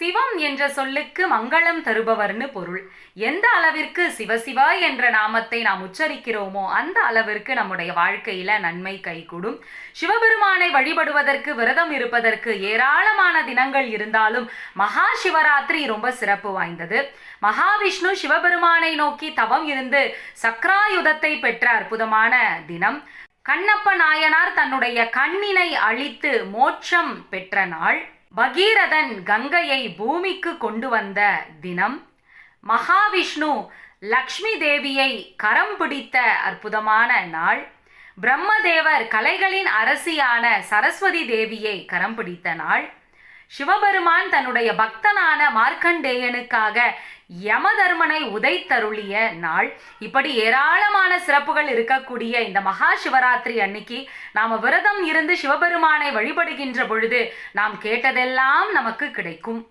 சிவம் என்ற சொல்லுக்கு மங்களம் தருபவர்னு பொருள். எந்த அளவிற்கு சிவசிவா என்ற நாமத்தை நாம் உச்சரிக்கிறோமோ அந்த அளவிற்கு நம்முடைய வாழ்க்கையில நன்மை கைகூடும். சிவபெருமானை வழிபடுவதற்கு விரதம் இருப்பதற்கு ஏராளமான தினங்கள் இருந்தாலும் மகா சிவராத்திரி ரொம்ப சிறப்பு வாய்ந்தது. மகாவிஷ்ணு சிவபெருமானை நோக்கி தவம் இருந்து சக்ராயுதத்தை பெற்ற அற்புதமான தினம். கண்ணப்ப நாயனார் தன்னுடைய கண்ணினை அழித்து மோட்சம் பெற்ற நாள். பகீரதன் கங்கையை பூமிக்கு கொண்டு வந்த தினம். மகாவிஷ்ணு லக்ஷ்மி தேவியை கரம் பிடித்த அற்புதமான நாள். பிரம்மதேவர் கலைகளின் அரசியான சரஸ்வதி தேவியை கரம் பிடித்த நாள். சிவபெருமான் தன்னுடைய பக்தனான மார்க்கண்டேயனுக்காக யமதர்மனை உதைத்தருளிய நாள். இப்படி ஏராளமான சிறப்புகள் இருக்கக்கூடிய இந்த மகா சிவராத்திரி அன்னைக்கு நாம விரதம் இருந்து சிவபெருமானை வழிபடுகின்ற பொழுது நாம் கேட்டதெல்லாம் நமக்கு கிடைக்கும்.